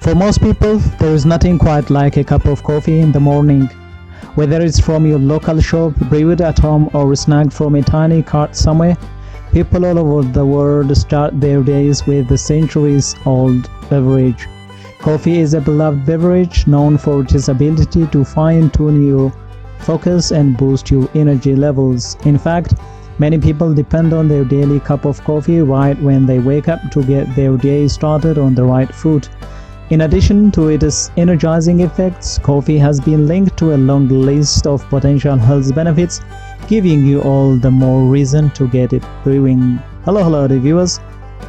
For most people, there is nothing quite like a cup of coffee in the morning. Whether it's from your local shop, brewed at home, or snagged from a tiny cart somewhere, people all over the world start their days with the centuries-old beverage. Coffee is a beloved beverage known for its ability to fine-tune your focus and boost your energy levels. In fact, many people depend on their daily cup of coffee right when they wake up to get their day started on the right foot. In addition to its energizing effects, coffee has been linked to a long list of potential health benefits, giving you all the more reason to get it brewing. Hello reviewers,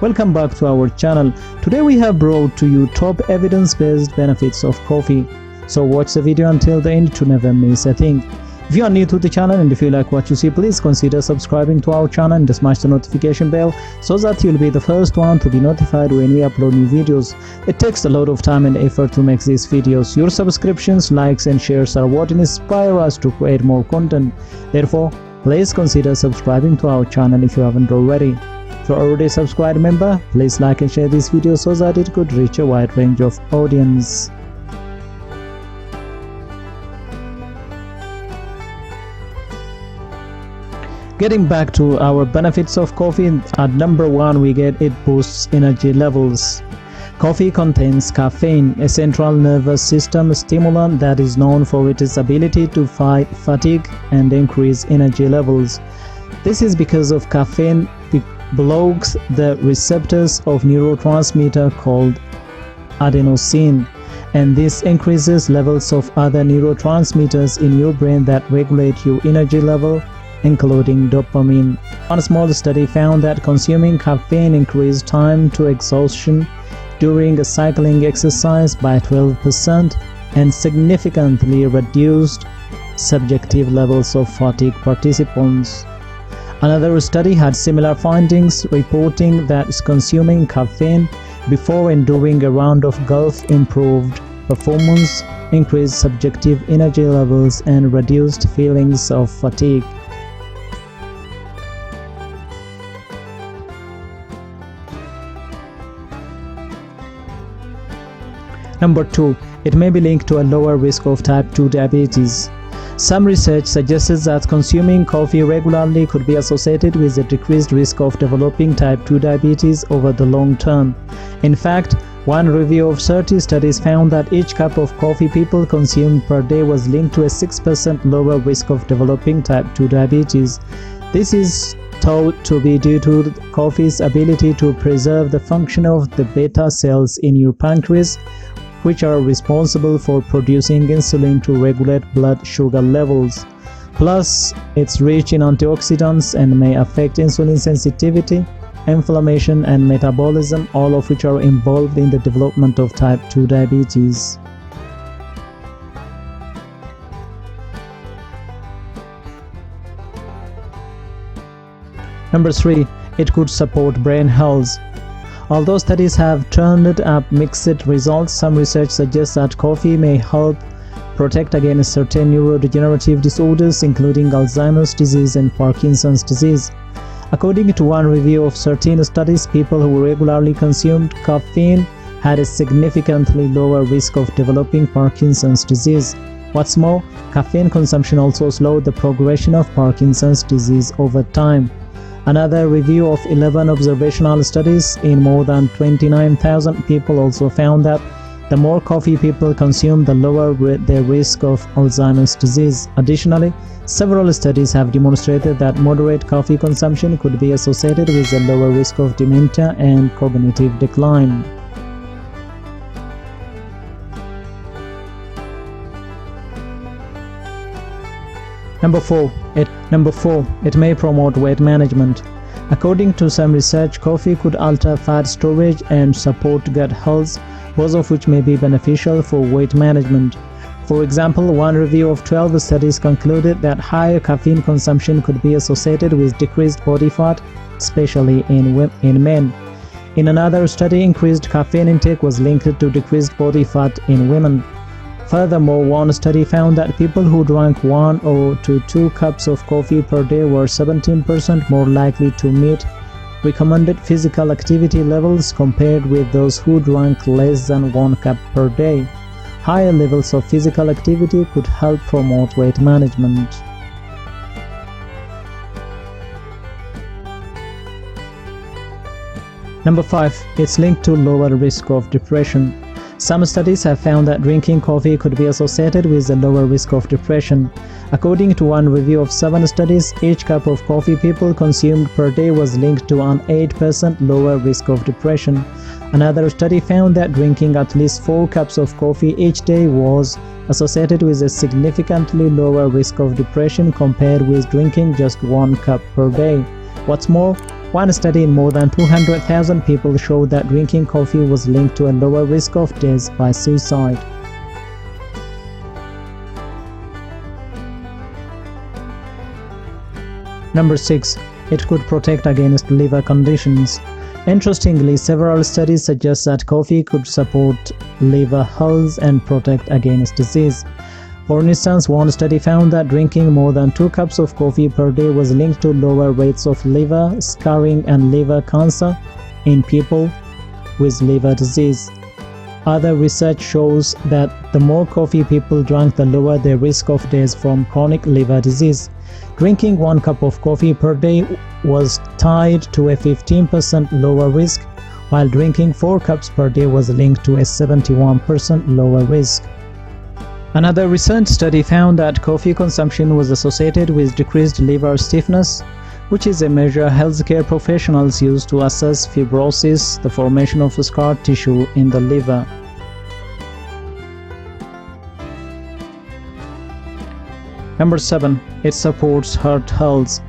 welcome back to our channel. Today we have brought to you top evidence-based benefits of coffee. So watch the video until the end to never miss a thing. If you are new to the channel and if you like what you see, please consider subscribing to our channel and smash the notification bell so that you'll be the first one to be notified when we upload new videos. It takes a lot of time and effort to make these videos. Your subscriptions, likes and shares are what inspire us to create more content. Therefore, please consider subscribing to our channel if you haven't already. If you're already a subscribed member, please like and share this video so that it could reach a wide range of audience. Getting back to our benefits of coffee, at number 1 we get it boosts energy levels. Coffee contains caffeine, a central nervous system stimulant that is known for its ability to fight fatigue and increase energy levels. This is because of caffeine blocks the receptors of neurotransmitter called adenosine, and this increases levels of other neurotransmitters in your brain that regulate your energy level, including dopamine. One small study found that consuming caffeine increased time to exhaustion during a cycling exercise by 12% and significantly reduced subjective levels of fatigue participants. Another study had similar findings, reporting that consuming caffeine before and during a round of golf improved performance, increased subjective energy levels, and reduced feelings of fatigue. Number 2, it may be linked to a lower risk of type 2 diabetes. Some research suggests that consuming coffee regularly could be associated with a decreased risk of developing type 2 diabetes over the long term. In fact, one review of 30 studies found that each cup of coffee people consumed per day was linked to a 6% lower risk of developing type 2 diabetes. This is thought to be due to coffee's ability to preserve the function of the beta cells in your pancreas, which are responsible for producing insulin to regulate blood sugar levels. Plus, it's rich in antioxidants and may affect insulin sensitivity, inflammation, and metabolism, all of which are involved in the development of type 2 diabetes. Number 3, it could support brain health. Although studies have turned up mixed results, some research suggests that coffee may help protect against certain neurodegenerative disorders, including Alzheimer's disease and Parkinson's disease. According to one review of 13 studies, people who regularly consumed caffeine had a significantly lower risk of developing Parkinson's disease. What's more, caffeine consumption also slowed the progression of Parkinson's disease over time. Another review of 11 observational studies in more than 29,000 people also found that the more coffee people consume, the lower their risk of Alzheimer's disease. Additionally, several studies have demonstrated that moderate coffee consumption could be associated with a lower risk of dementia and cognitive decline. Number 4, it may promote weight management. According to some research, coffee could alter fat storage and support gut health, both of which may be beneficial for weight management. For example, one review of 12 studies concluded that higher caffeine consumption could be associated with decreased body fat, especially in men. In another study, increased caffeine intake was linked to decreased body fat in women. Furthermore, one study found that people who drank 1 to 2 cups of coffee per day were 17% more likely to meet recommended physical activity levels compared with those who drank less than 1 cup per day. Higher levels of physical activity could help promote weight management. Number 5. It's linked to lower risk of depression. Some studies have found that drinking coffee could be associated with a lower risk of depression. According to one review of 7 studies, each cup of coffee people consumed per day was linked to an 8% lower risk of depression. Another study found that drinking at least 4 cups of coffee each day was associated with a significantly lower risk of depression compared with drinking just 1 cup per day. What's more, one study in more than 200,000 people showed that drinking coffee was linked to a lower risk of death by suicide. Number 6. It could protect against liver conditions. Interestingly, several studies suggest that coffee could support liver health and protect against disease. For instance, one study found that drinking more than 2 cups of coffee per day was linked to lower rates of liver scarring and liver cancer in people with liver disease. Other research shows that the more coffee people drank, the lower their risk of death from chronic liver disease. Drinking 1 cup of coffee per day was tied to a 15% lower risk, while drinking 4 cups per day was linked to a 71% lower risk. Another recent study found that coffee consumption was associated with decreased liver stiffness, which is a measure healthcare professionals use to assess fibrosis, the formation of scar tissue in the liver. Number 7. It supports heart health.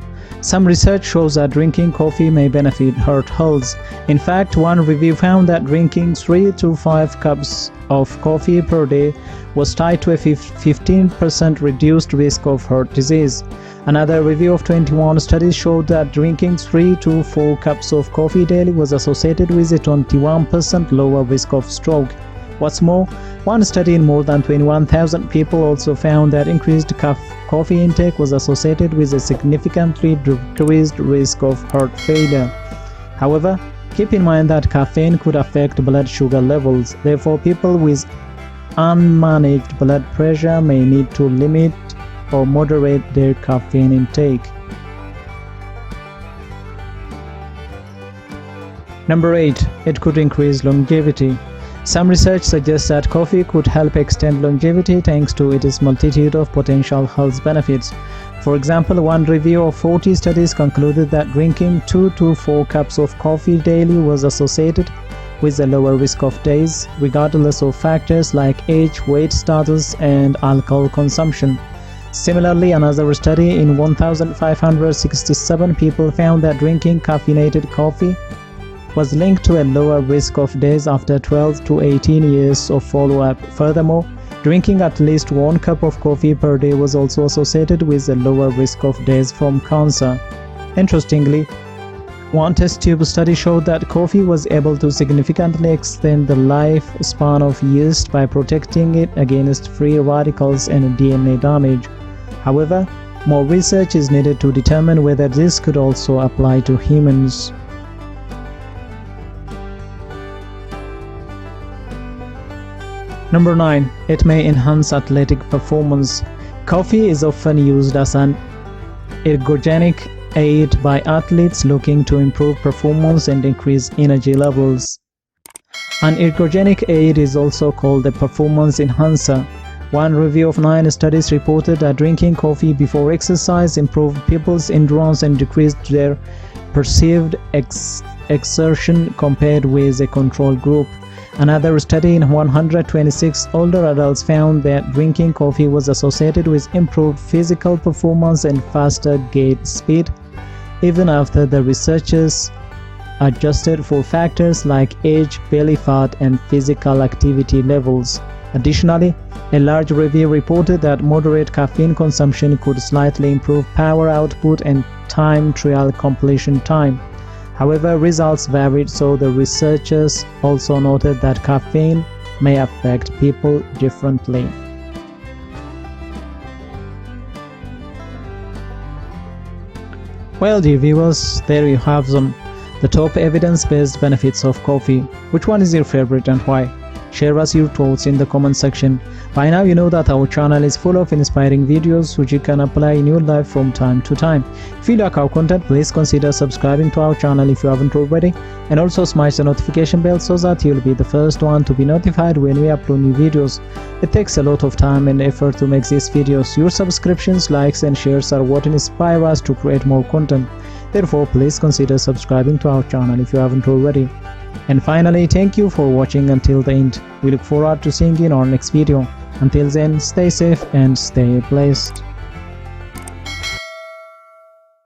Some research shows that drinking coffee may benefit heart health. In fact, one review found that drinking 3 to 5 cups of coffee per day was tied to a 15% reduced risk of heart disease. Another review of 21 studies showed that drinking 3 to 4 cups of coffee daily was associated with a 21% lower risk of stroke. What's more, one study in more than 21,000 people also found that increased coffee intake was associated with a significantly decreased risk of heart failure. However, keep in mind that caffeine could affect blood sugar levels. Therefore, people with unmanaged blood pressure may need to limit or moderate their caffeine intake. Number 8. It could increase longevity. Some research suggests that coffee could help extend longevity thanks to its multitude of potential health benefits. For example, one review of 40 studies concluded that drinking 2 to 4 cups of coffee daily was associated with a lower risk of death, regardless of factors like age, weight status, and alcohol consumption. Similarly, another study in 1,567 people found that drinking caffeinated coffee was linked to a lower risk of death after 12 to 18 years of follow-up. Furthermore, drinking at least 1 cup of coffee per day was also associated with a lower risk of death from cancer. Interestingly, one test tube study showed that coffee was able to significantly extend the lifespan of yeast by protecting it against free radicals and DNA damage. However, more research is needed to determine whether this could also apply to humans. Number 9. It may enhance athletic performance. Coffee is often used as an ergogenic aid by athletes looking to improve performance and increase energy levels. An ergogenic aid is also called a performance enhancer. One review of 9 studies reported that drinking coffee before exercise improved people's endurance and decreased their perceived exertion compared with a control group. Another study in 126 older adults found that drinking coffee was associated with improved physical performance and faster gait speed, even after the researchers adjusted for factors like age, belly fat, and physical activity levels. Additionally, a large review reported that moderate caffeine consumption could slightly improve power output and time trial completion time. However, results varied, so the researchers also noted that caffeine may affect people differently. Well, dear viewers, there you have them, the top evidence-based benefits of coffee. Which one is your favorite and why? Share us your thoughts in the comment section. By now you know that our channel is full of inspiring videos which you can apply in your life from time to time. If you like our content, please consider subscribing to our channel if you haven't already, and also smash the notification bell so that you'll be the first one to be notified when we upload new videos. It takes a lot of time and effort to make these videos. Your subscriptions, likes and shares are what inspire us to create more content. Therefore, please consider subscribing to our channel if you haven't already. And finally, thank you for watching until the end. We look forward to seeing you in our next video. Until then, stay safe and stay blessed.